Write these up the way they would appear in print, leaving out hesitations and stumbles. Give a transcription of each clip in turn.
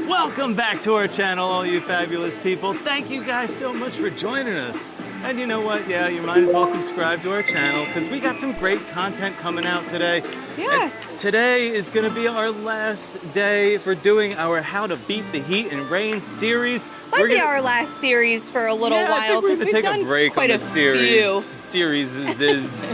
Welcome back to our channel, all you fabulous people. Thank you guys so much for joining us. And you know what? Yeah, you might as well subscribe to our channel because we got some great content coming out today. Yeah. And today is going to be our last day for doing our How to Beat the Heat and Rain series. Might be our last series for a little while because we've take done a break quite on the a series. few. Series is.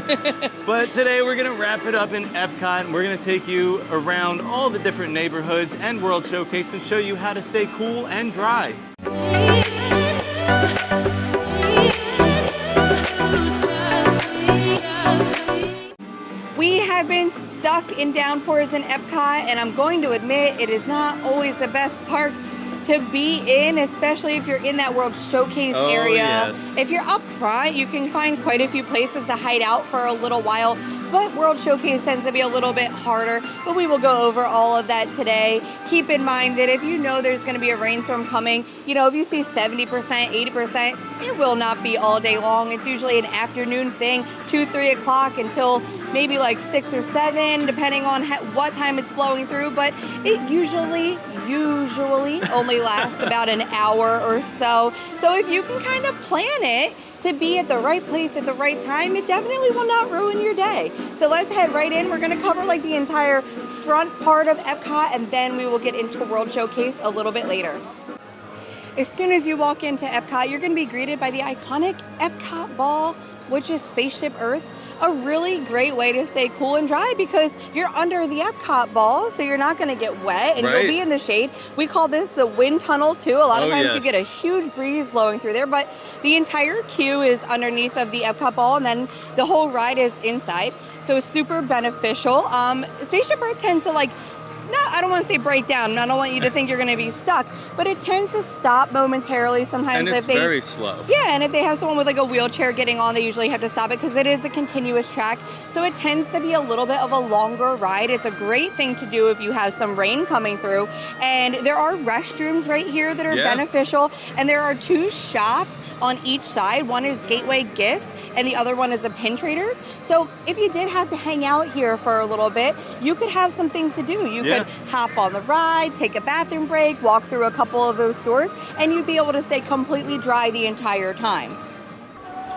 But today we're going to wrap it up in Epcot and we're going to take you around all the different neighborhoods and World Showcase and show you how to stay cool and dry. We have been stuck in downpours in Epcot, and I'm going to admit it is not always the best park to be in, especially if you're in that World Showcase area. Yes. If you're up front, you can find quite a few places to hide out for a little while, but World Showcase tends to be a little bit harder, but we will go over all of that today. Keep in mind that if you know there's going to be a rainstorm coming, you know, if you see 70%, 80%, it will not be all day long. It's usually an afternoon thing, 2, 3 o'clock until maybe like 6 or 7, depending on what time it's blowing through, but it usually only lasts about an hour or so. So if you can kind of plan it to be at the right place at the right time, it definitely will not ruin your day. So let's head right in. We're gonna cover like the entire front part of Epcot, and then we will get into World Showcase a little bit later. As soon as you walk into Epcot, you're gonna be greeted by the iconic Epcot ball, which is Spaceship Earth. A really great way to stay cool and dry because you're under the Epcot ball, so you're not going to get wet and you'll be in the shade. We call this the wind tunnel too. A lot of times you get a huge breeze blowing through there, but the entire queue is underneath of the Epcot ball, and then the whole ride is inside. So it's super beneficial. Spaceship Earth tends to I don't want to say break down. I don't want you to think you're going to be stuck, but it tends to stop momentarily sometimes. And it's very slow. Yeah, and if they have someone with like a wheelchair getting on, they usually have to stop it because it is a continuous track. So it tends to be a little bit of a longer ride. It's a great thing to do if you have some rain coming through. And there are restrooms right here that are beneficial. And there are 2 shops on each side. One is Gateway Gifts and the other one is the Pin Traders. So if you did have to hang out here for a little bit, you could have some things to do. You could hop on the ride, take a bathroom break, walk through a couple of those stores, and you'd be able to stay completely dry the entire time.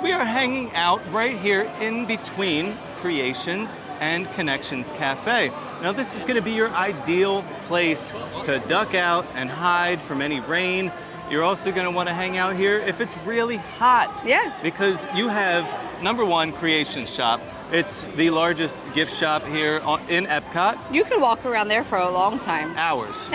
We are hanging out right here in between Creations and Connections Cafe. Now this is going to be your ideal place to duck out and hide from any rain. You're also going to want to hang out here if it's really hot. Yeah. Because you have, number one, Creation Shop. It's the largest gift shop here in Epcot. You could walk around there for a long time. Hours.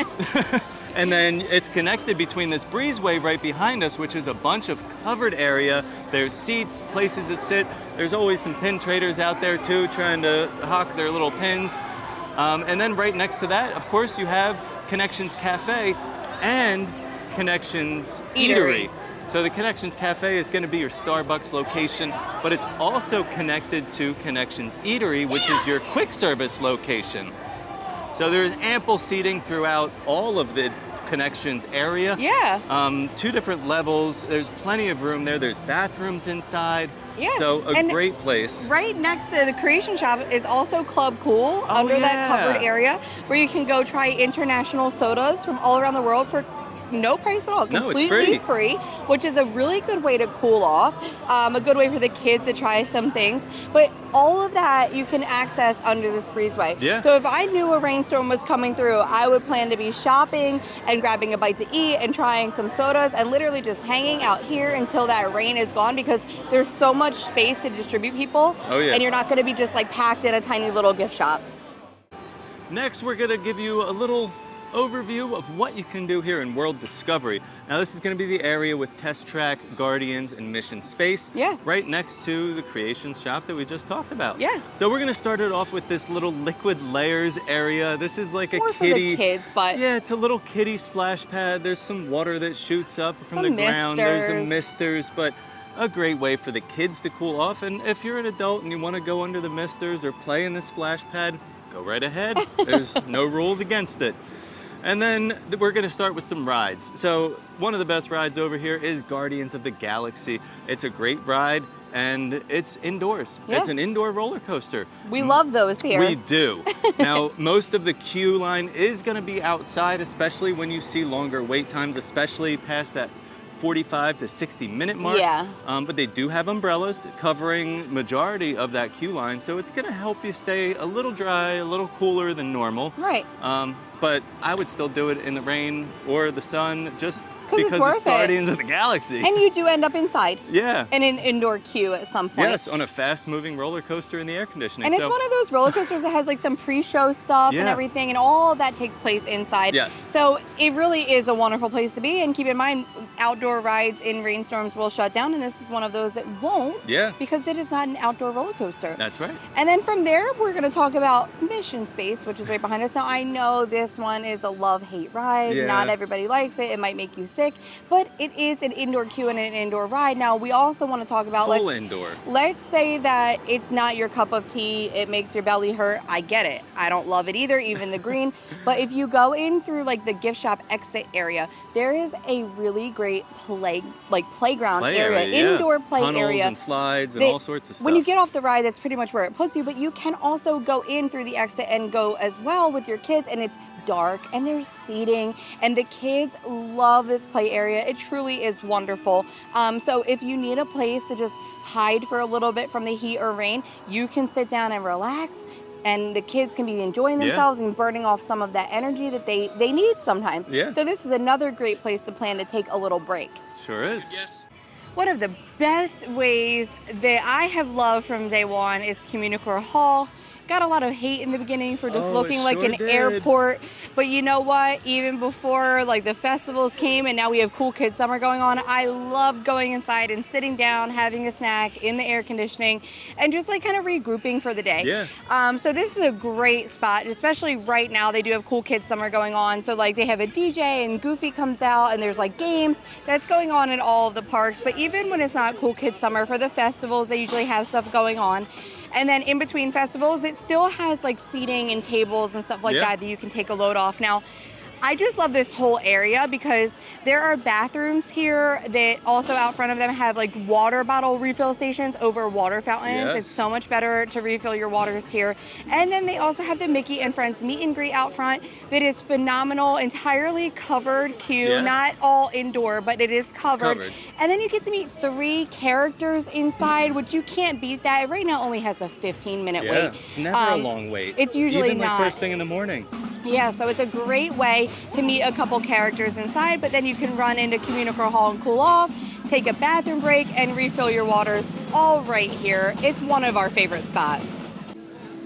And then it's connected between this breezeway right behind us, which is a bunch of covered area. There's seats, places to sit. There's always some pin traders out there too, trying to hawk their little pins. And then right next to that, of course, you have Connections Cafe and Connections Eatery. So the Connections Cafe is going to be your Starbucks location, but it's also connected to Connections Eatery, which is your quick service location. So there's ample seating throughout all of the Connections area. Yeah. 2 different levels. There's plenty of room there. There's bathrooms inside. Yeah. So a great place. Right next to the Creation Shop is also Club Cool under that covered area where you can go try international sodas from all around the world for no price at all, completely free, which is a really good way to cool off, a good way for the kids to try some things. But all of that you can access under this breezeway. Yeah. So if I knew a rainstorm was coming through, I would plan to be shopping and grabbing a bite to eat and trying some sodas and literally just hanging out here until that rain is gone because there's so much space to distribute people. Oh, yeah. And you're not going to be just like packed in a tiny little gift shop. Next, we're going to give you a little overview of what you can do here in World Discovery. Now this is going to be the area with Test Track, Guardians, and Mission Space. Yeah. Right next to the Creations Shop that we just talked about. Yeah. So we're going to start it off with this little liquid layers area. This is like a more kiddie. For the kids, but yeah, it's a little kiddie splash pad. There's some water that shoots up from the ground. There's the misters, but a great way for the kids to cool off. And if you're an adult and you want to go under the misters or play in the splash pad, go right ahead. There's no rules against it. And then we're going to start with some rides. So one of the best rides over here is Guardians of the Galaxy. It's a great ride. and it's indoors. Yeah. It's an indoor roller coaster. We love those here. We do. Now, most of the queue line is going to be outside, especially when you see longer wait times, especially past that 45 to 60 minute mark. Yeah. But they do have umbrellas covering majority of that queue line, so it's going to help you stay a little dry, a little cooler than normal. Right. But I would still do it in the rain or the sun, just it's because worth it's Guardians of the Galaxy. And you do end up inside. Yeah. In an indoor queue at some point. Yes, on a fast-moving roller coaster in the air conditioning. And it's one of those roller coasters that has like some pre-show stuff and everything, and all of that takes place inside. Yes. So it really is a wonderful place to be. And keep in mind, outdoor rides in rainstorms will shut down, and this is one of those that won't. Yeah. Because it is not an outdoor roller coaster. That's right. And then from there, we're going to talk about Mission Space, which is right behind us. Now, I know this one is a love-hate ride. Yeah. Not everybody likes it. It might make you sick, but it is an indoor queue and an indoor ride. Now, we also want to talk about full indoor. Let's say that it's not your cup of tea. It makes your belly hurt. I get it. I don't love it either, even the green. But if you go in through like the gift shop exit area, there is a really great playground area, indoor play Tunnels area. and slides and all sorts of stuff. When you get off the ride, that's pretty much where it puts you. But you can also go in through the exit and go as well with your kids, and it's dark and there's seating, and the kids love this play area. It truly is wonderful. So if you need a place to just hide for a little bit from the heat or rain, you can sit down and relax, and the kids can be enjoying themselves and burning off some of that energy that they need sometimes. Yeah. So this is another great place to plan to take a little break. Sure is. Yes. One of the best ways that I have loved from day one is Communicore Hall. Got a lot of hate in the beginning for just looking like an airport, but you know what? Even before like the festivals came and now we have Cool Kids Summer going on, I loved going inside and sitting down, having a snack in the air conditioning, and just like kind of regrouping for the day. Yeah. So this is a great spot, especially right now. They do have Cool Kids Summer going on, so like they have a DJ and Goofy comes out, and there's like games that's going on in all of the parks. But even when it's not Cool Kids Summer, for the festivals, they usually have stuff going on. And then in between festivals, it still has like seating and tables and stuff like that you can take a load off. Now, I just love this whole area because there are bathrooms here that also out front of them have like water bottle refill stations over water fountains. It's so much better to refill your waters here. And then they also have the Mickey and Friends meet and greet out front that is phenomenal, entirely covered queue, not all indoor, but it is covered. And then you get to meet 3 characters inside, which you can't beat that. Right now it only has a 15-minute wait. It's never a long wait. It's usually even not. Like first thing in the morning. Yeah, so it's a great way to meet a couple characters inside, but then you can run into Communicore Hall and cool off, take a bathroom break, and refill your waters all right here. It's one of our favorite spots.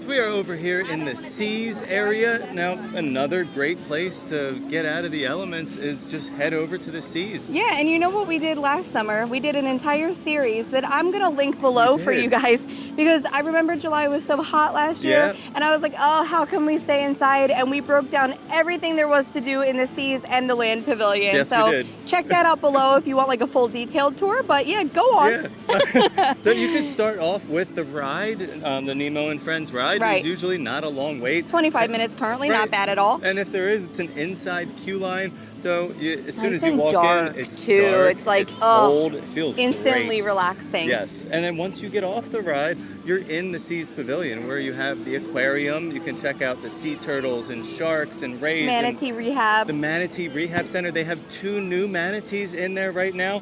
We are over here in the Seas area. Now, another great place to get out of the elements is just head over to the Seas. Yeah, and you know what we did last summer? We did an entire series that I'm going to link below for you guys, because I remember July was so hot last year, and I was like, oh, how can we stay inside? And we broke down everything there was to do in the Seas and the Land Pavilion. Yes, so we did. Check that out below if you want like a full detailed tour, but yeah, go on. Yeah. So you could start off with the ride, the Nemo and Friends ride. There's usually not a long wait. 25 minutes currently, not bad at all. And if there is, it's an inside queue line. So as soon as nice you walk dark, in, it's too. dark, It's like, it's cold, it feels instantly great. relaxing. Yes, and then once you get off the ride, you're in the Seas Pavilion where you have the aquarium. You can check out the sea turtles and sharks and rays. Manatee rehab. The Manatee Rehab Center. They have 2 new manatees in there right now.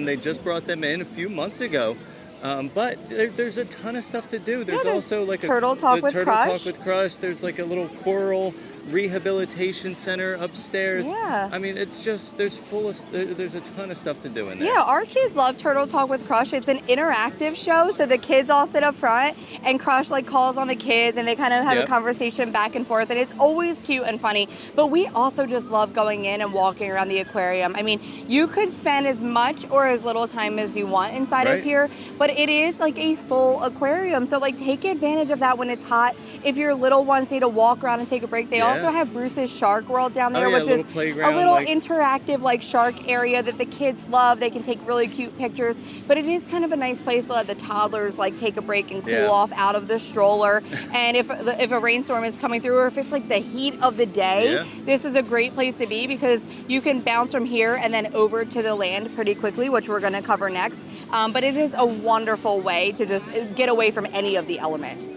They just brought them in a few months ago. But there's a ton of stuff to do. There's also like Turtle Talk with Crush. Talk with Crush. There's like a little coral rehabilitation center upstairs. Yeah. I mean, it's just, there's a ton of stuff to do in there. Yeah, our kids love Turtle Talk with Crush. It's an interactive show, so the kids all sit up front and Crush like calls on the kids and they kind of have a conversation back and forth, and it's always cute and funny. But we also just love going in and walking around the aquarium. I mean, you could spend as much or as little time as you want inside of here, but it is like a full aquarium. So like take advantage of that when it's hot. If your little ones need to walk around and take a break, they also have Bruce's Shark World down there, yeah, which a little is playground, a little like- interactive like shark area that the kids love. They can take really cute pictures, but it is kind of a nice place to let the toddlers like take a break and cool off out of the stroller. And if a rainstorm is coming through, or if it's like the heat of the day, this is a great place to be because you can bounce from here and then over to the land pretty quickly, which we're going to cover next. But it is a wonderful way to just get away from any of the elements.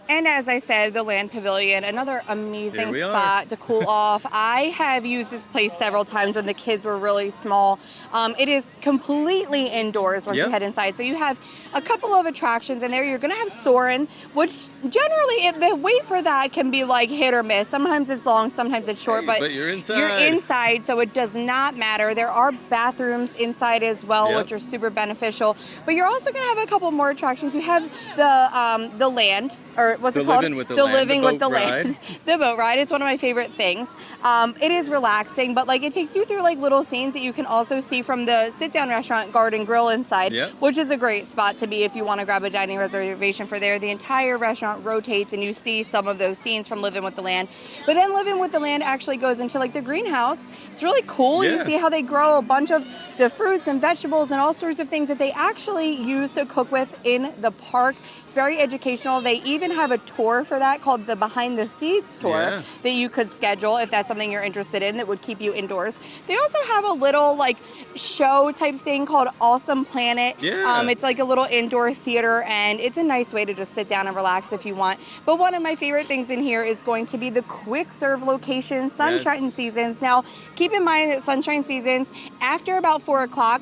And as I said, the Land Pavilion, another amazing spot to cool off. I have used this place several times when the kids were really small. It is completely indoors once you head inside. So you have a couple of attractions in there. You're going to have Soarin', which generally, the wait for that can be like hit or miss. Sometimes it's long, sometimes it's short, but you're inside. You're inside, so it does not matter. There are bathrooms inside as well, which are super beneficial. But you're also going to have a couple more attractions. You have the land, or what's it called? Living with the Land. Living the with the Land. The boat ride. It's one of my favorite things. It is relaxing, but like it takes you through like little scenes that you can also see from the sit-down restaurant Garden Grill inside, which is a great spot to be if you want to grab a dining reservation for there. The entire restaurant rotates and you see some of those scenes from Living with the Land. But then Living with the Land actually goes into like the greenhouse. It's really cool. You see how they grow a bunch of the fruits and vegetables and all sorts of things that they actually use to cook with in the park. It's very educational. They even have a tour for that called the Behind the Seas tour that you could schedule if that's something you're interested in that would keep you indoors. They also have a little like show type thing called Awesome Planet. It's like a little indoor theater and it's a nice way to just sit down and relax if you want. But one of my favorite things in here is going to be the quick serve location, Sunshine Seasons. Now, keep in mind that Sunshine Seasons, after about 4 o'clock,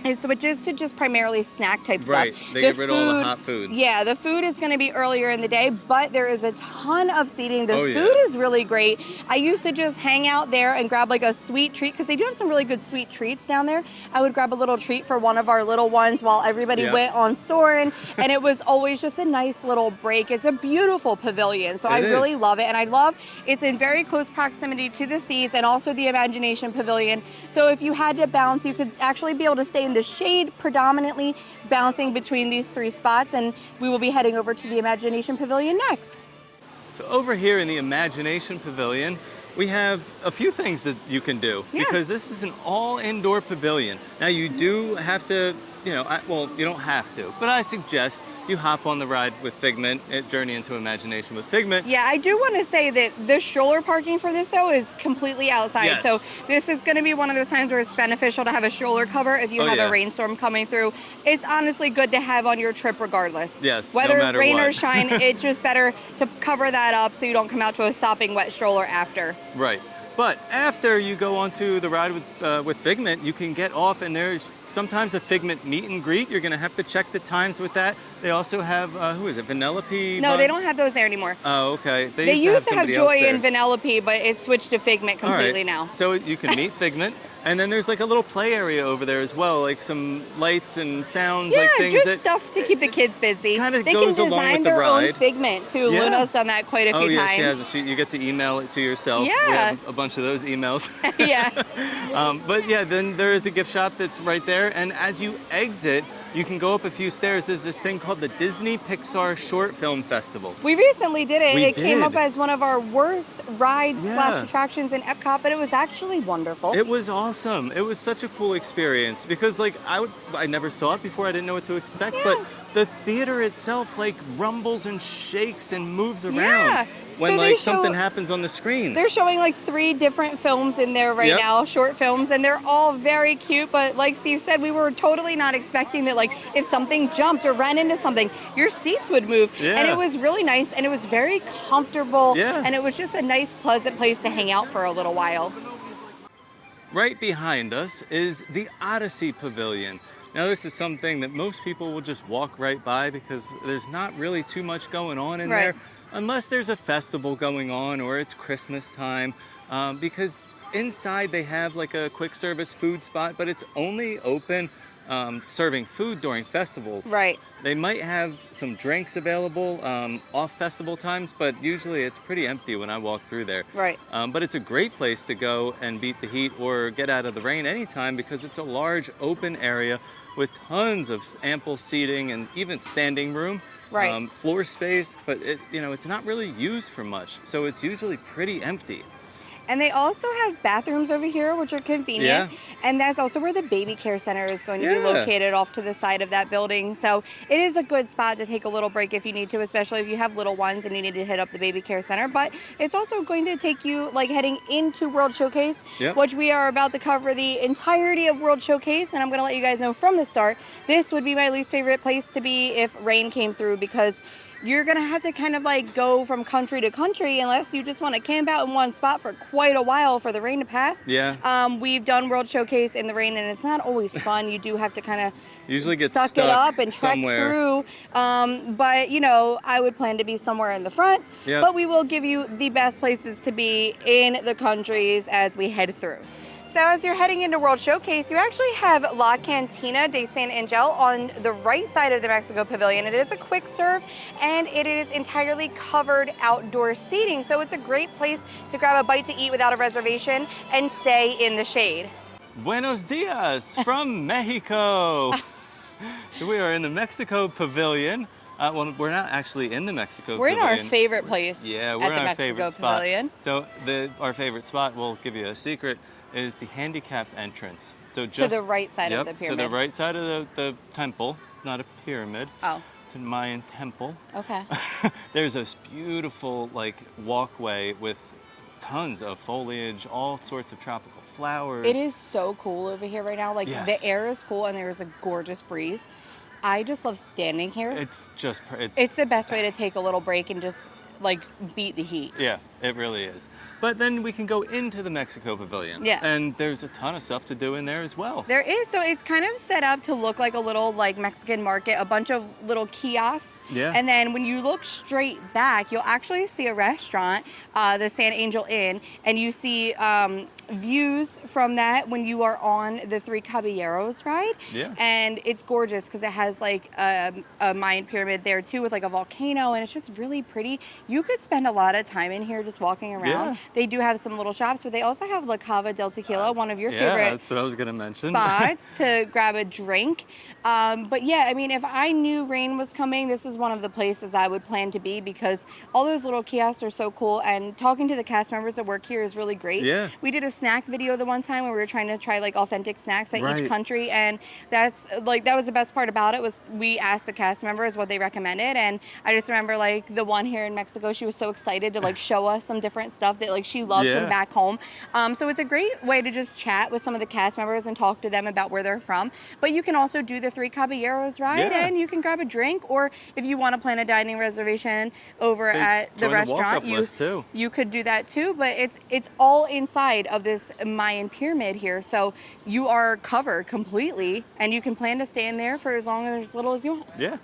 it switches to just primarily snack type stuff. They get rid of all the hot food. Yeah, the food is going to be earlier in the day, but there is a ton of seating. The food is really great. I used to just hang out there and grab like a sweet treat because they do have some really good sweet treats down there. I would grab a little treat for one of our little ones while everybody went on Soarin', and it was always just a nice little break. It's a beautiful pavilion, so I really love it, and I love it's in very close proximity to the seas and also the Imagination Pavilion. So if you had to bounce, you could actually be able to stay in the shade predominantly, bouncing between these 3 spots, and we will be heading over to the Imagination Pavilion next. So over here in the Imagination Pavilion, we have a few things that you can do because this is an all indoor pavilion. Now you do have to, well, you don't have to, but I suggest you hop on the ride with Figment at Journey into Imagination with Figment. Yeah, I do want to say that the stroller parking for this, though, is completely outside. So this is going to be one of those times where it's beneficial to have a stroller cover if you have a rainstorm coming through. It's honestly good to have on your trip regardless. Yes, whether no matter rain what. or shine, it's just better to cover that up so you don't come out to a sopping wet stroller after. Right. But after you go onto the ride with Figment, you can get off, and there's sometimes a Figment meet and greet. You're going to have to check the times with that. They also have, who is it, Vanellope? No, they don't have those there anymore. Oh, okay. They used to have Joy and Vanellope, but it's switched to Figment completely now. So you can meet Figment. And then there's like a little play area over there as well, like some lights and sounds, like things just stuff to keep the kids busy. Kind of they goes can along design with the their ride. own Figment too. Luna's done that quite a few times. You get to email it to yourself. Yeah. We have a bunch of those emails. But yeah, then there is a gift shop that's right there. And as you exit, you can go up a few stairs. There's this thing called the Disney Pixar Short Film Festival. We recently did it. It came up as one of our worst rides / attractions in Epcot, but it was actually wonderful. It was awesome. It was such a cool experience because like I never saw it before. I didn't know what to expect, but the theater itself like rumbles and shakes and moves around. When like something happens on the screen. They're showing like 3 different films in there right now, short films, and they're all very cute. But like Steve said, we were totally not expecting that like if something jumped or ran into something, your seats would move. And it was really nice and it was very comfortable. And it was just a nice, pleasant place to hang out for a little while. Right behind us is the Odyssey Pavilion. Now this is something that most people will just walk right by because there's not really too much going on in there. Unless there's a festival going on or it's Christmas time, because inside they have like a quick service food spot, but it's only open serving food during festivals. They might have some drinks available off festival times, but usually it's pretty empty when I walk through there. But it's a great place to go and beat the heat or get out of the rain anytime because it's a large open area with tons of ample seating and even standing room, Right. floor space, but it's not really used for much. So it's usually pretty empty. And they also have bathrooms over here, which are convenient. Yeah. And that's also where the baby care center is going to be Yeah. located, off to the side of that building. So it is a good spot to take a little break if you need to, especially if you have little ones and you need to hit up the baby care center. But it's also going to take you like heading into World Showcase, Yep. which we are about to cover the entirety of World Showcase. And I'm going to let you guys know from the start, this would be my least favorite place to be if rain came through, because you're going to have to kind of like go from country to country unless you just want to camp out in one spot for quite a while for the rain to pass. Yeah. We've done World Showcase in the rain, and it's not always fun. You do have to kind of Usually get suck stuck it up and trek somewhere. through. But, I would plan to be somewhere in the front. Yep. But we will give you the best places to be in the countries as we head through. So as you're heading into World Showcase, you actually have La Cantina de San Angel on the right side of the Mexico Pavilion. It is a quick serve, and it is entirely covered outdoor seating. So it's a great place to grab a bite to eat without a reservation and stay in the shade. Buenos dias from Mexico. We are in the Mexico Pavilion. Well, we're not actually in the Mexico We're in Pavilion. our favorite place. Yeah, we're at in the our Mexico favorite spot. Pavilion. So our favorite spot, we'll give you a secret, is the handicapped entrance. So To the right side of the To pyramid. the right side of the temple, not a pyramid. Oh, It's a Mayan temple. okay. There's this beautiful walkway with tons of foliage, all sorts of tropical flowers. It is so cool over here right now. Like Yes. the air is cool and there is a gorgeous breeze. I just love standing here. It's just It's the best way to take a little break and just beat the heat. Yeah, it really is. But then we can go into the Mexico Pavilion. Yeah. And there's a ton of stuff to do in there as well. There is, so it's kind of set up to look like a little Mexican market, a bunch of little kiosks. Yeah. And then when you look straight back, you'll actually see a restaurant, the San Angel Inn, and you see views from that when you are on the Three Caballeros ride. Yeah. And it's gorgeous because it has a Mayan pyramid there too with a volcano, and it's just really pretty. You could spend a lot of time in here just walking around. Yeah. They do have some little shops, but they also have La Cava del Tequila, one of your Yeah, favorite that's what I was going to mention. spots to grab a drink. But yeah, I mean, if I knew rain was coming, this is one of the places I would plan to be because all those little kiosks are so cool, and talking to the cast members that work here is really great. Yeah. We did a snack video the one time where we were trying to try authentic snacks at Right. each country, and that's that was the best part about it, was we asked the cast members what they recommended, and I just remember the one here in Mexico, she was so excited to show us some different stuff that she loves Yeah. from back home. So it's a great way to just chat with some of the cast members and talk to them about where they're from. But you can also do the Three Caballeros ride, Yeah. and you can grab a drink, or if you want to plan a dining reservation over They at the join the restaurant, walk-up list, too. you could do that too. But it's all inside of this Mayan pyramid here, so you are covered completely, and you can plan to stay in there for as long or as little as you want. Yeah.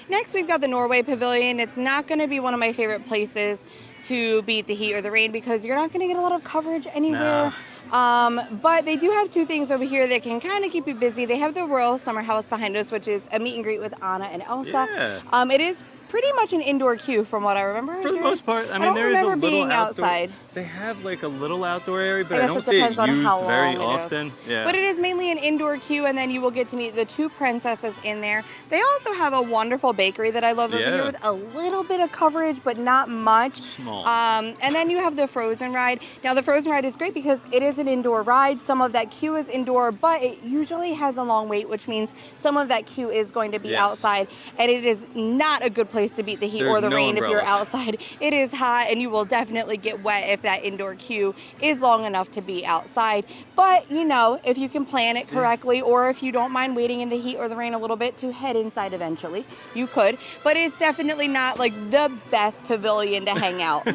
Next, we've got the Norway Pavilion. It's not going to be one of my favorite places to beat the heat or the rain because you're not going to get a lot of coverage anywhere. But they do have two things over here that can kind of keep you busy. They have the Royal Summer House behind us, which is a meet and greet with Anna and Elsa. Yeah. It is pretty much an indoor queue from what I remember. For Is the there- most part, I mean, don't there is a remember little being outdoor. outside. They have a little outdoor area, but I I, guess don't it see it depends on used how very long it is. often. Yeah. But it is mainly an indoor queue, and then you will get to meet the two princesses in there. They also have a wonderful bakery that I love over Yeah. here with a little bit of coverage, but not much. Small. And then you have the Frozen ride. Now, the Frozen ride is great because it is an indoor ride. Some of that queue is indoor, but it usually has a long wait, which means some of that queue is going to be Yes. outside, and it is not a good place to beat the heat or There's the no rain if you're umbrellas. outside. It is hot, and you will definitely get wet if that indoor queue is long enough to be outside. But if you can plan it correctly, or if you don't mind waiting in the heat or the rain a little bit to head inside eventually, you could. But it's definitely not the best pavilion to hang out.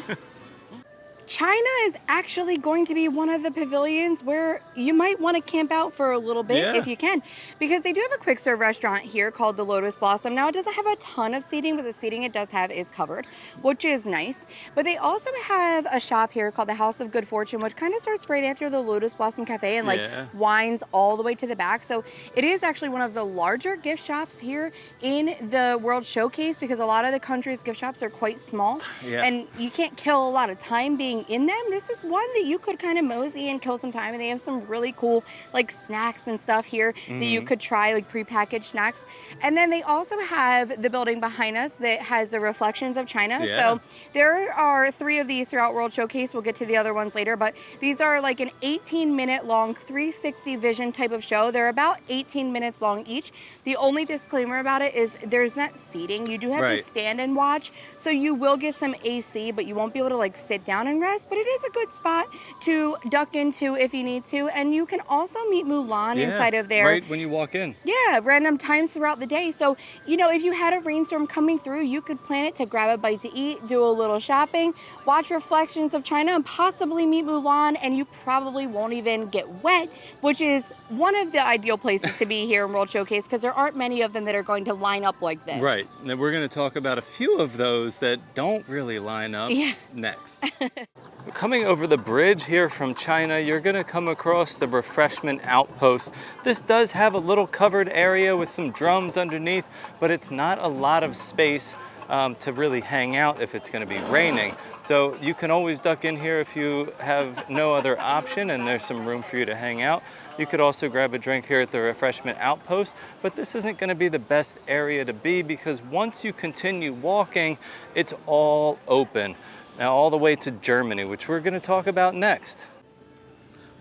China is actually going to be one of the pavilions where you might want to camp out for a little bit Yeah. if you can, because they do have a quick serve restaurant here called the Lotus Blossom. Now, it doesn't have a ton of seating, but the seating it does have is covered, which is nice. But they also have a shop here called the House of Good Fortune, which kind of starts right after the Lotus Blossom Cafe and Yeah. winds all the way to the back. So it is actually one of the larger gift shops here in the World Showcase, because a lot of the country's gift shops are quite small, Yeah. and you can't kill a lot of time being staying in them, this is one that you could kind of mosey and kill some time. And they have some really cool like snacks and stuff here that you could try, like prepackaged snacks. And then they also have the building behind us that has the reflections of China. Yeah. So there are 3 of these throughout World Showcase. We'll get to the other ones later, but these are like an 18-minute long 360 vision type of show. They're about 18 minutes long each. The only disclaimer about it is there's not seating. You do have to stand and watch. So you will get some AC, but you won't be able to like sit down and rest, but it is a good spot to duck into if you need to. And you can also meet Mulan inside of there. Right when you walk in. Yeah, random times throughout the day. So, you know, if you had a rainstorm coming through, you could plan it to grab a bite to eat, do a little shopping, watch reflections of China, and possibly meet Mulan, and you probably won't even get wet, which is one of the ideal places to be here in World Showcase because there aren't many of them that are going to line up like this. Right. And we're going to talk about a few of those that don't really line up next. So coming over the bridge here from China, you're going to come across the refreshment outpost. This does have a little covered area with some drums underneath, but it's not a lot of space to really hang out if it's going to be raining. So you can always duck in here if you have no other option and there's some room for you to hang out. You could also grab a drink here at the refreshment outpost, but this isn't going to be the best area to be because once you continue walking, it's all open. Now all the way to Germany, which we're going to talk about next.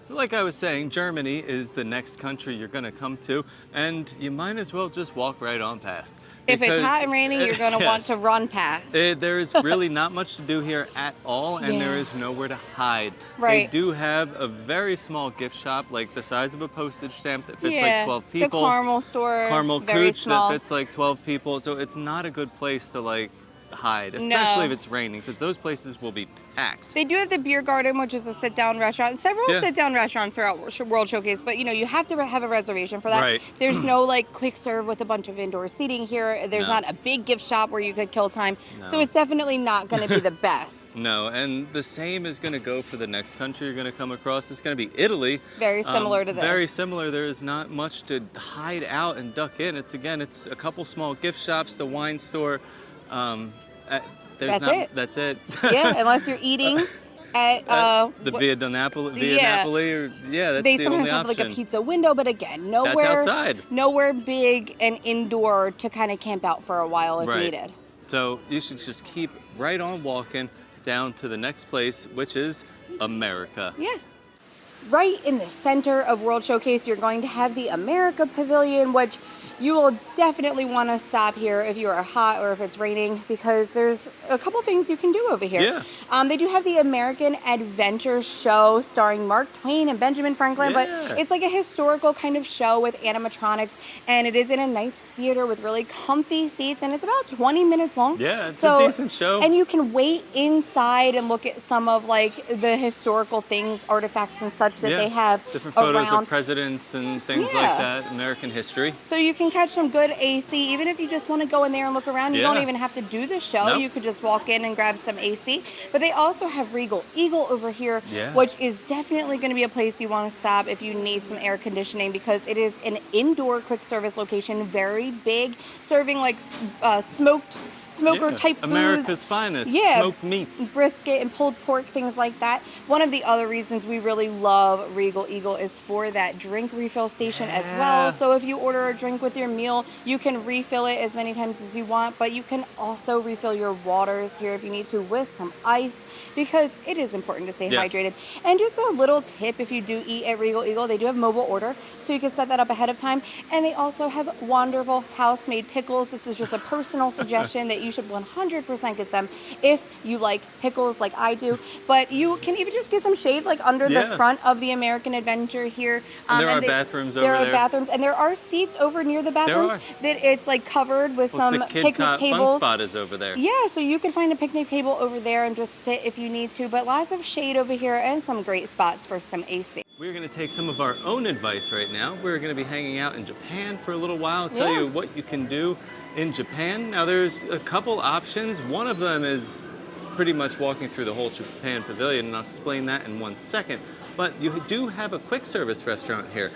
So like I was saying, Germany is the next country you're going to come to, and you might as well just walk right on past. If it's hot and raining, you're going to want to run past. There is really not much to do here at all, and there is nowhere to hide. Right. They do have a very small gift shop, like the size of a postage stamp that fits like 12 people. The caramel store. Caramel very Cooch small. that fits like 12 people. So it's not a good place to like hide, especially if it's raining, because those places will be packed. They do have the beer garden, which is a sit-down restaurant. Several sit-down restaurants throughout World Showcase, but you know you have to have a reservation for that. Right. There's no like quick serve with a bunch of indoor seating here. There's not a big gift shop where you could kill time. So it's definitely not going to be the best. No, and the same is going to go for the next country you're going to come across. It's going to be Italy. Very similar to this. Very similar. There is not much to hide out and duck in. It's a couple small gift shops, the wine store. That's it. Yeah, unless you're eating at the Via Napoli, or that's they the sometimes only have option. like a pizza window, but again, That's outside. nowhere big and indoor to kind of camp out for a while if needed. So you should just keep right on walking down to the next place, which is America. Yeah. Right in the center of World Showcase, you're going to have the America Pavilion, which you will definitely want to stop here if you are hot or if it's raining because there's a couple things you can do over here. Yeah. They do have the American Adventure Show starring Mark Twain and Benjamin Franklin, but it's like a historical kind of show with animatronics, and it is in a nice theater with really comfy seats, and it's about 20 minutes long. Yeah, it's a decent show. And you can wait inside and look at some of like the historical things, artifacts and such that they have different photos around. of presidents and things like that, American history. So you can catch some good AC, even if you just want to go in there and look around. You don't even have to do the show. Nope. You could just walk in and grab some AC. But they also have Regal Eagle over here, Yeah. which is definitely going to be a place you want to stop if you need some air conditioning because it is an indoor quick service location, very big, serving like smoker type foods. America's finest, smoked meats. Brisket and pulled pork, things like that. One of the other reasons we really love Regal Eagle is for that drink refill station as well. So if you order a drink with your meal, you can refill it as many times as you want, but you can also refill your waters here if you need to with some ice because it is important to stay hydrated. And just a little tip, if you do eat at Regal Eagle, they do have mobile order, so you can set that up ahead of time. And they also have wonderful house-made pickles. This is just a personal suggestion that you should 100% get them if you like pickles like I do. But you can even just get some shade like under the front of the American Adventure here. There are bathrooms over there. There are bathrooms, and there are seats over near the bathrooms that it's like covered with some the picnic tables. Fun spot is over there. Yeah, so you can find a picnic table over there and just sit if you need to, but lots of shade over here and some great spots for some AC. We're going to take some of our own advice right now. We're going to be hanging out in Japan for a little while, tell you what you can do in Japan. Now there's a couple options. One of them is pretty much walking through the whole Japan Pavilion, and I'll explain that in 1 second. But you do have a quick service restaurant here.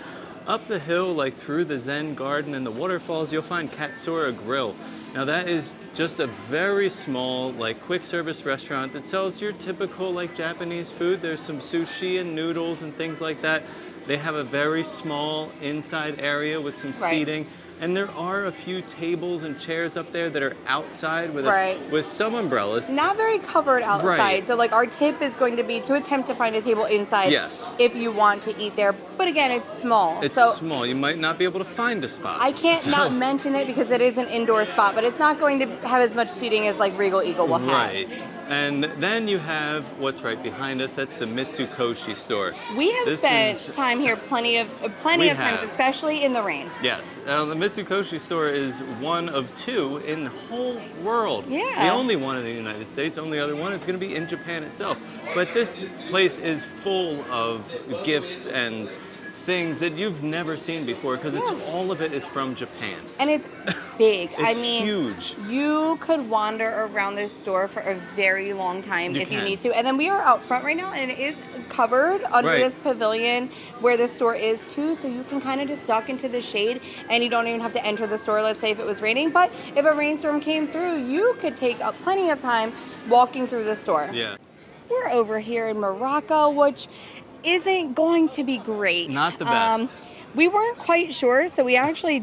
Up the hill, like through the Zen Garden and the waterfalls, you'll find Katsura Grill. Now that is just a very small, like quick service restaurant that sells your typical like Japanese food. There's some sushi and noodles and things like that. They have a very small inside area with some Right. seating. And there are a few tables and chairs up there that are outside with Right. with some umbrellas. Not very covered outside. Right. So like our tip is going to be to attempt to find a table inside Yes. if you want to eat there. But again, it's small. It's so small. You might not be able to find a spot. I can't So- not mention it because it is an indoor spot, but it's not going to have as much seating as like Regal Eagle will have. Right. And then you have what's right behind us. That's the Mitsukoshi store. We have This spent is- time here plenty of We times, have. especially in the rain. Yes, the Mitsukoshi store is one of two in the whole world. Yeah. The only one in the United States, the only other one is going to be in Japan itself. But this place is full of gifts and things that you've never seen before because it's all of it is from Japan. And it's big. I It's mean, huge. you could wander around this store for a very long time You if you can. need to. And then we are out front right now, and it is covered under Right. this pavilion where the store is too. So you can kind of just duck into the shade, and you don't even have to enter the store. Let's say if it was raining, but if a rainstorm came through, you could take up plenty of time walking through the store. Yeah. We're over here in Morocco, which isn't going to be great. Not the best. We weren't quite sure, so we actually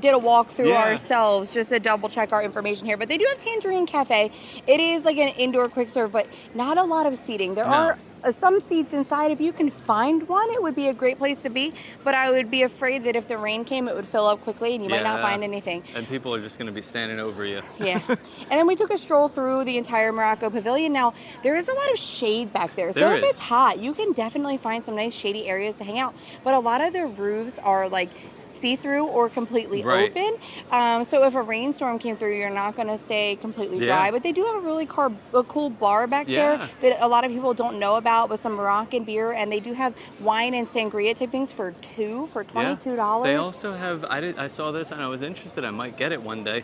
did a walkthrough Yeah. ourselves just to double check our information here. But they do have Tangerine Cafe. It is like an indoor quick serve, but not a lot of seating. There No. are some seats inside. If you can find one, it would be a great place to be. But I would be afraid that if the rain came, it would fill up quickly and you might not Yeah. find anything. And people are just going to be standing over you. Yeah. And then we took a stroll through the entire Morocco Pavilion. Now, there is a lot of shade back there. So There if is. it's hot, you can definitely find some nice shady areas to hang out. But a lot of the roofs are like see-through or completely Right. open. So if a rainstorm came through, you're not going to stay completely dry. Yeah. But they do have a really a cool bar back Yeah. there that a lot of people don't know about with some Moroccan beer. And they do have wine and sangria type things for $22. They also have. I saw this and I was interested. I might get it one day.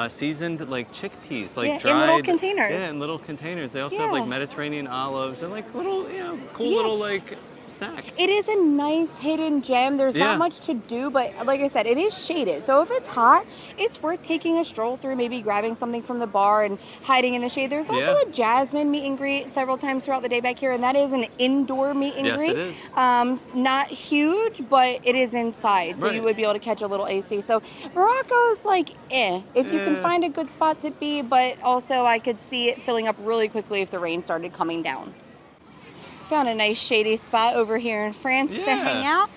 Seasoned like chickpeas, like Yeah, in dried. little containers. Yeah, in little containers. They also have like Yeah. Mediterranean olives and like little, cool Yeah. little like snacks. It is a nice hidden gem. There's Yeah. not much to do, but like I said, it is shaded. So if it's hot, it's worth taking a stroll through, maybe grabbing something from the bar and hiding in the shade. There's also Yeah. a Jasmine meet and greet several times throughout the day back here, and that is an indoor meet and Yes, greet. it is. Not huge, but it is inside, so you Right. would be able to catch a little AC. So Morocco's like, if you can Yeah. find a good spot to be, but also I could see it filling up really quickly if the rain started coming down. Found a nice shady spot over here in France to Yeah. hang out.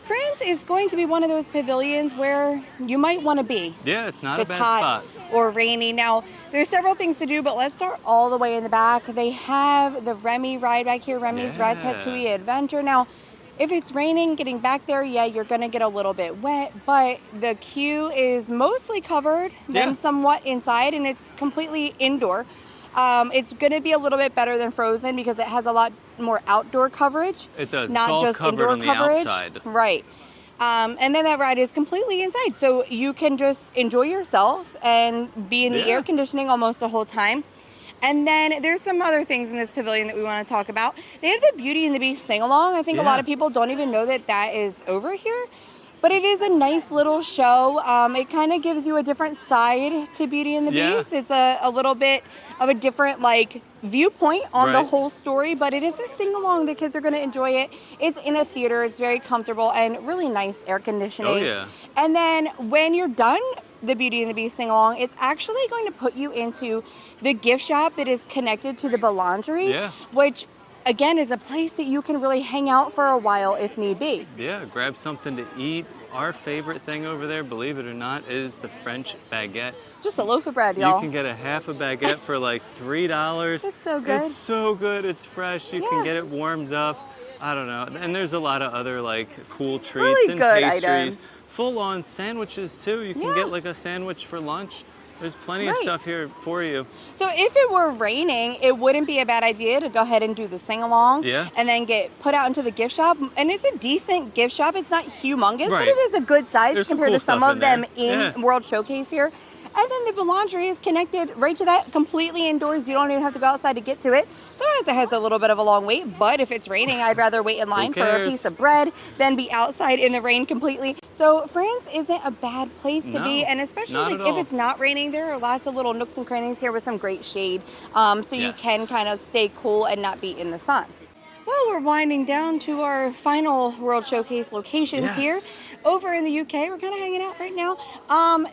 France is going to be one of those pavilions where you might want to be. Yeah, it's not If a it's bad hot spot. or rainy. Now, there's several things to do, but let's start all the way in the back. They have the Remy ride back here, Remy's Yeah. Ratatouille Adventure. Now, if it's raining, getting back there, yeah, you're going to get a little bit wet, but the queue is mostly covered, then Yeah. somewhat inside, and it's completely indoor. It's going to be a little bit better than Frozen because it has a lot more outdoor coverage. It does. Not It's all just covered indoor on the coverage. outside. Right. And then that ride is completely inside. So you can just enjoy yourself and be in the Yeah. air conditioning almost the whole time. And then there's some other things in this pavilion that we want to talk about. They have the Beauty and the Beast sing-along. I think a lot Yeah. of people don't even know that that is over here. But it is a nice little show. It kind of gives you a different side to Beauty and the Yeah. Beast. It's a little bit of a different viewpoint on the Right. whole story, but it is a sing-along. The kids are going to enjoy it. It's in a theater. It's very comfortable and really nice air conditioning. Oh, yeah. And then when you're done the Beauty and the Beast sing-along, it's actually going to put you into the gift shop that is connected to the Boulangerie, Yeah. which again is a place that you can really hang out for a while if need be. Yeah, grab something to eat. Our favorite thing over there, believe it or not, is the French baguette. Just a loaf of bread, y'all. You can get a half a baguette for like $3. It's so good. It's so good. It's fresh. You Yeah. can get it warmed up. I don't know. And there's a lot of other cool treats Really and good pastries. items. Full-on sandwiches too. You can Yeah. get like a sandwich for lunch. There's plenty of Right. stuff here for you. So if it were raining, it wouldn't be a bad idea to go ahead and do the sing-along Yeah. and then get put out into the gift shop. And it's a decent gift shop. It's not humongous, but Right. it is a good size There's some compared cool to some stuff of in them there. in Yeah. World Showcase here. And then the Boulangerie is connected right to that, completely indoors. You don't even have to go outside to get to it. Sometimes it has a little bit of a long wait, but if it's raining, I'd rather wait in line for a piece of bread than be outside in the rain completely. So France isn't a bad place to be, and especially like if it's not raining, there are lots of little nooks and crannies here with some great shade, so you can kind of stay cool and not be in the sun. Well, we're winding down to our final World Showcase locations here. Over in the UK, we're kind of hanging out right now.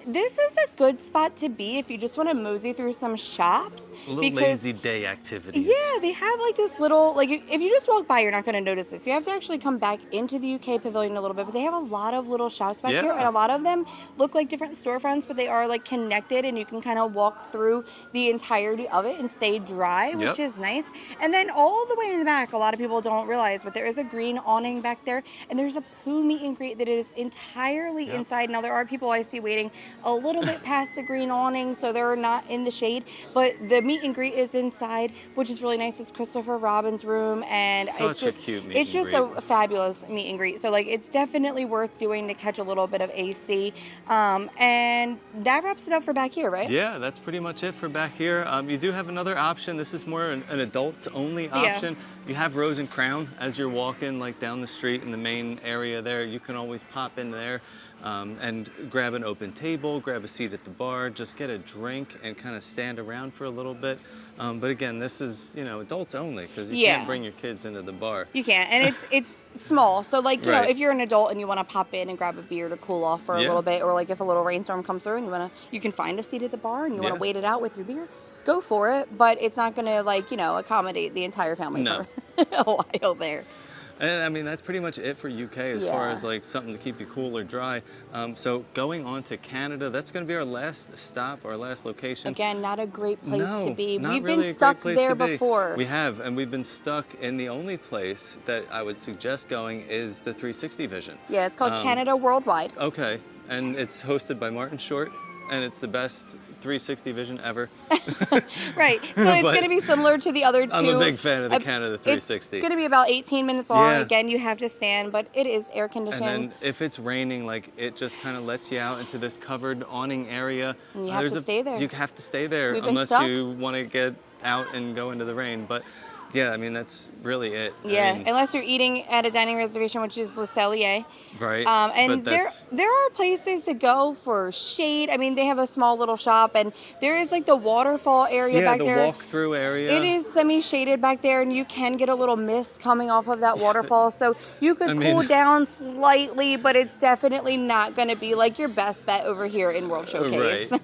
This is a good spot to be if you just want to mosey through some shops. A little lazy day activities. Yeah, they have like this little, like if you just walk by, you're not going to notice this. You have to actually come back into the UK pavilion a little bit, but they have a lot of little shops back here, and a lot of them look like different storefronts, but they are like connected, and you can kind of walk through the entirety of it and stay dry, which is nice. And then all the way in the back, a lot of people don't realize, but there is a green awning back there, and there's a Pooh meet and greet that is entirely inside. Now there are people I see waiting a little bit past the green awning, so they're not in the shade, but the meet and greet is inside, which is really nice. It's Christopher Robin's room, and it's just a cute meet and greet. It's just a fabulous meet and greet. So like it's definitely worth doing to catch a little bit of AC. And that wraps it up for back here, right? Yeah, that's pretty much it for back here. You do have another option. This is more an adult only option. You have Rose and Crown as you're walking like down the street in the main area there. You can always pop in there and grab an open table, grab a seat at the bar, just get a drink and kind of stand around for a little bit. But again, this is, you know, adults only, because you can't bring your kids into the bar. You can't, and it's small. So like, you know, if you're an adult and you want to pop in and grab a beer to cool off for a little bit, or like if a little rainstorm comes through and you can find a seat at the bar and you want to wait it out with your beer, go for it. But it's not going to, like, you know, accommodate the entire family for a while there. And I mean, that's pretty much it for UK as far as like something to keep you cool or dry. So going on to Canada, that's going to be our last stop, our last location. Again, not a great place to be. We've been stuck there before. We have, and we've been stuck in the only place that I would suggest going is the 360 Vision. Yeah, it's called Canada Worldwide. Okay, and it's hosted by Martin Short, and it's the best 360 Vision ever. Right, so it's going to be similar to the other two. I'm a big fan of the Canada 360. It's going to be about 18 minutes long. Again, you have to stand, but it is air conditioned. And then if it's raining, like, it just kind of lets you out into this covered awning area. And you have to stay there. You have to stay there unless you want to get out and go into the rain. But yeah, I mean, that's really it. Yeah, I mean, unless you're eating at a dining reservation, which is Le Cellier. Right. And there are places to go for shade. I mean, they have a small little shop, and there is like the waterfall area back there. Yeah, the walk-through area. It is semi-shaded back there, and you can get a little mist coming off of that waterfall. So you could cool down slightly, but it's definitely not going to be like your best bet over here in World Showcase. Right.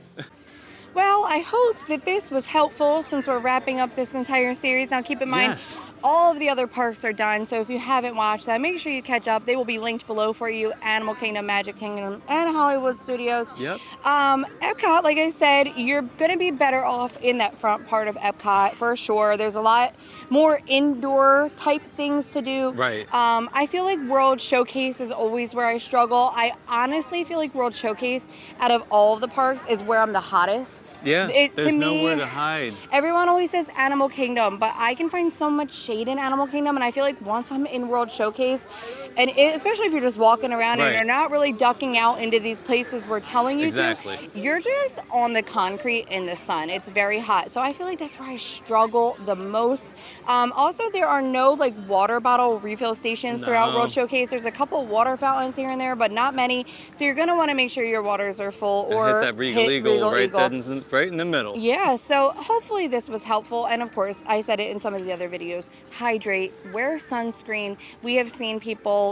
Well, I hope that this was helpful since we're wrapping up this entire series. Now, keep in mind, all of the other parks are done, so if you haven't watched that, make sure you catch up. They will be linked below for you: Animal Kingdom, Magic Kingdom, and Hollywood Studios. Yep. Epcot, like I said, you're going to be better off in that front part of Epcot for sure. There's a lot more indoor type things to do. Right. I feel like World Showcase is always where I struggle. I honestly feel like World Showcase, out of all of the parks, is where I'm the hottest. Yeah, there's nowhere to hide. Everyone always says Animal Kingdom, but I can find so much shade in Animal Kingdom, and I feel like once I'm in World Showcase, and especially if you're just walking around and you're not really ducking out into these places we're telling you to, you're just on the concrete in the sun. It's very hot. So I feel like that's where I struggle the most. Also, there are no like water bottle refill stations throughout World Showcase. There's a couple water fountains here and there, but not many. So you're going to want to make sure your waters are full, or hit that Regal Eagle right in the middle. Yeah, so hopefully this was helpful. And of course, I said it in some of the other videos, hydrate, wear sunscreen. We have seen people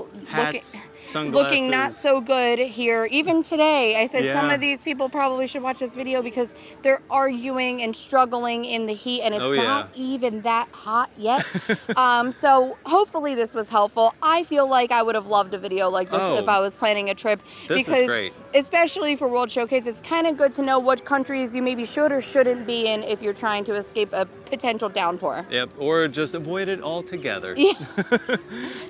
looking not so good here. Even today, I said some of these people probably should watch this video because they're arguing and struggling in the heat, and it's not even that hot yet. So hopefully this was helpful. I feel like I would have loved a video like this if I was planning a trip. This is great. Especially for World Showcase, it's kind of good to know what countries you maybe should or shouldn't be in if you're trying to escape a potential downpour. Yep, or just avoid it altogether. Yeah.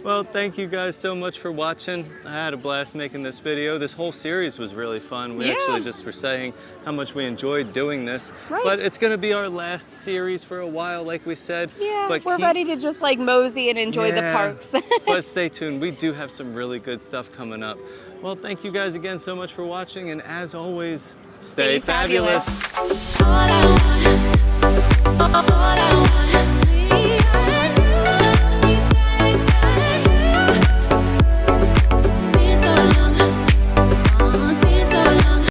Well, thank you guys so much for watching. I had a blast making this video. This whole series was really fun. We actually just were saying how much we enjoyed doing this. But it's going to be our last series for a while, like we said. Yeah, but we're ready to just like mosey and enjoy the parks. But stay tuned. We do have some really good stuff coming up. Well, thank you guys again so much for watching. And as always, Stay fabulous. All I want